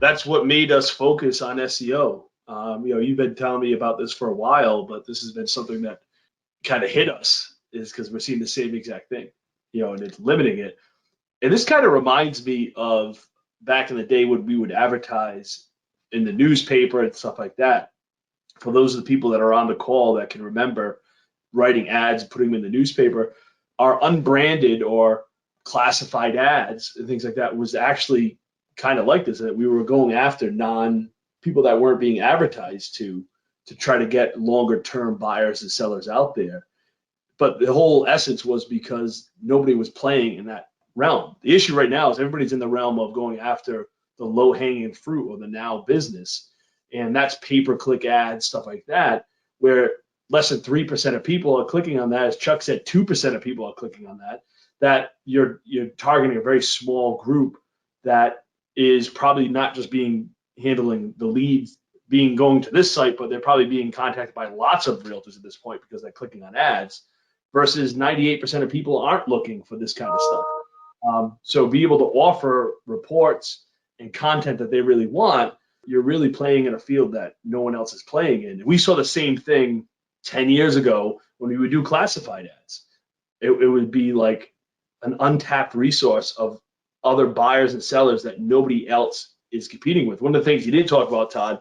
that's what made us focus on SEO. You've been telling me about this for a while, but this has been something that kind of hit us, is because we're seeing the same exact thing, and it's limiting it. And this kind of reminds me of back in the day when we would advertise in the newspaper and stuff like that. For those of the people that are on the call that can remember writing ads, putting them in the newspaper, our unbranded or classified ads and things like that was actually kind of like this, that we were going after people that weren't being advertised to try to get longer term buyers and sellers out there. But the whole essence was because nobody was playing in that realm. The issue right now is everybody's in the realm of going after the low hanging fruit or the now business. And that's pay-per-click ads, stuff like that, where less than 3% of people are clicking on that. As Chuck said, 2% of people are clicking on that you're targeting a very small group that is probably not just handling the leads going to this site, but they're probably being contacted by lots of realtors at this point because they're clicking on ads, versus 98% of people aren't looking for this kind of stuff. So be able to offer reports and content that they really want. You're really playing in a field that no one else is playing in. We saw the same thing 10 years ago when we would do classified ads. It would be like an untapped resource of other buyers and sellers that nobody else is competing with. One of the things you didn't talk about, Todd,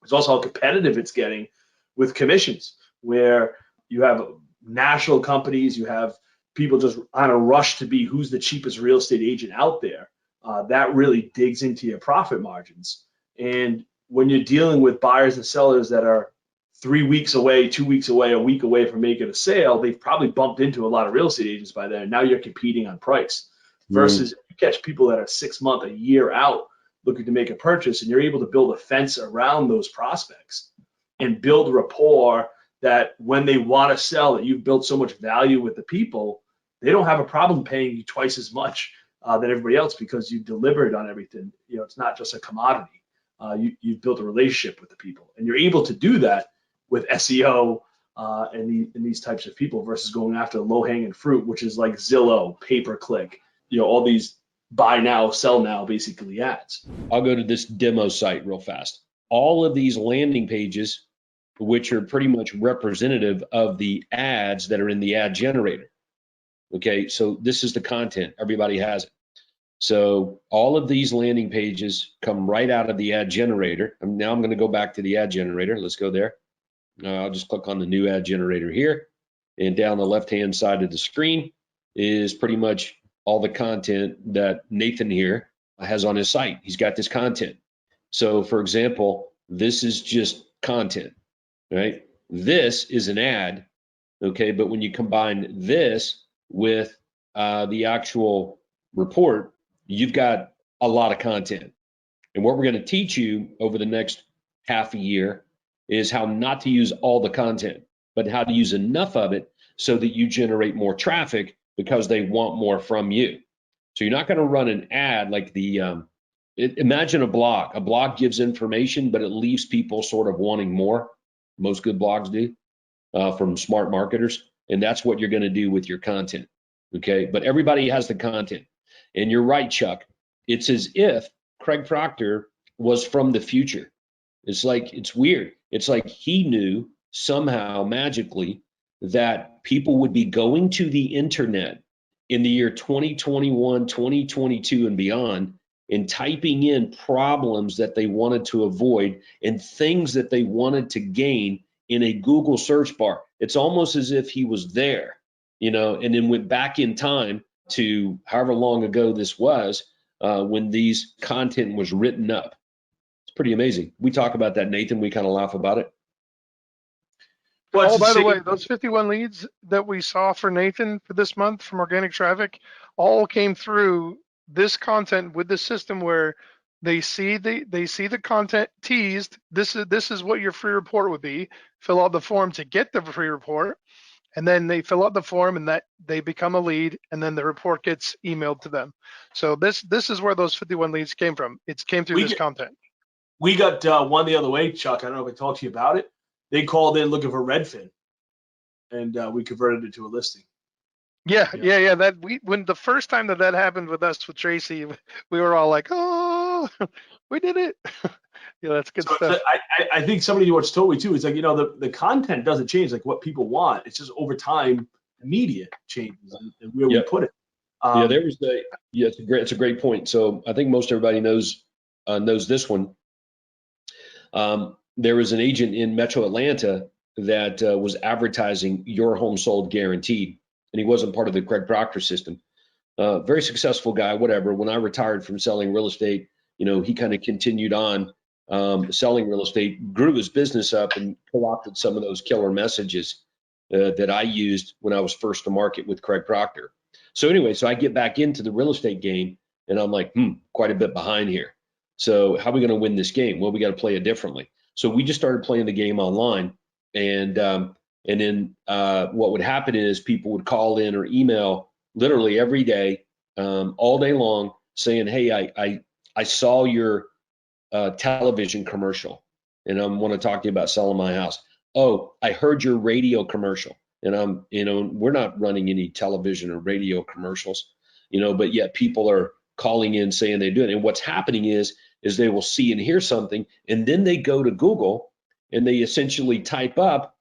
is also how competitive it's getting with commissions, where you have national companies, you have people just on a rush to be who's the cheapest real estate agent out there. That really digs into your profit margins. And when you're dealing with buyers and sellers that are 3 weeks away, 2 weeks away, a week away from making a sale, they've probably bumped into a lot of real estate agents by then. Now you're competing on price. Versus if you catch people that are 6 months, a year out looking to make a purchase, and you're able to build a fence around those prospects and build rapport that when they want to sell, that you've built so much value with the people, they don't have a problem paying you twice as much than everybody else because you've delivered on everything. It's not just a commodity. You've built a relationship with the people, and you're able to do that with SEO and these types of people versus going after low-hanging fruit, which is like Zillow, pay-per-click, all these buy now, sell now, basically ads. I'll go to this demo site real fast. All of these landing pages, which are pretty much representative of the ads that are in the ad generator. Okay, so this is the content. Everybody has it. So all of these landing pages come right out of the ad generator. And now I'm going to go back to the ad generator. Let's go there. I'll just click on the new ad generator here. And down the left-hand side of the screen is pretty much all the content that Nathan here has on his site. He's got this content. So for example, this is just content, right? This is an ad, okay? But when you combine this with the actual report, you've got a lot of content. And what we're going to teach you over the next half a year is how not to use all the content, but how to use enough of it so that you generate more traffic because they want more from you. So you're not going to run an ad like imagine a blog. A blog gives information, but it leaves people sort of wanting more. Most good blogs do from smart marketers. And that's what you're going to do with your content. Okay. But everybody has the content. And you're right, Chuck. It's as if Craig Proctor was from the future. It's weird. It's like he knew somehow magically that people would be going to the internet in the year 2021, 2022 and beyond and typing in problems that they wanted to avoid and things that they wanted to gain in a Google search bar. It's almost as if he was there, and then went back in time to however long ago this was when these content was written up. It's pretty amazing. We talk about that, Nathan. We kind of laugh about it. Well, by the way, those 51 leads that we saw for Nathan for this month from organic traffic all came through this content with the system where they see the content teased. This is what your free report would be. Fill out the form to get the free report, and then they fill out the form and that they become a lead, and then the report gets emailed to them. So this is where those 51 leads came from. It came through this content. We got one the other way, Chuck. I don't know if I talked to you about it. They called in looking for Redfin, and we converted it to a listing. Yeah. That when the first time that happened with us with Tracy, we were all like, "Oh, we did it." Yeah, that's good So stuff. I think somebody once told me too, it's like, the content doesn't change, like what people want. It's just over time, the media changes and where we Yep. put it. Yeah, it's a great point. So I think most everybody knows this one. There was an agent in Metro Atlanta that was advertising your home sold guaranteed, and he wasn't part of the Craig Proctor system. Very successful guy, whatever. When I retired from selling real estate, he kind of continued on selling real estate, grew his business up, and co-opted some of those killer messages that I used when I was first to market with Craig Proctor. So anyway, so I get back into the real estate game, and I'm like, quite a bit behind here. So how are we going to win this game? Well, we got to play it differently. So we just started playing the game online, and then what would happen is people would call in or email literally every day, all day long, saying, "Hey, I saw your television commercial, and I want to talk to you about selling my house. Oh, I heard your radio commercial, and we're not running any television or radio commercials, but yet people are calling in saying they do it. And what's happening is they will see and hear something, and then they go to Google and they essentially type up,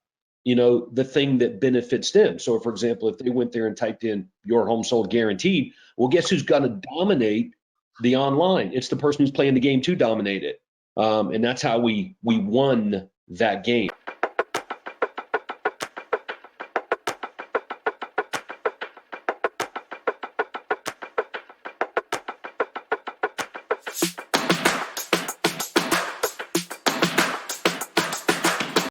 the thing that benefits them. So, for example, if they went there and typed in your home sold guaranteed, well, guess who's going to dominate the online? It's the person who's playing the game to dominate it. And that's how we won that game.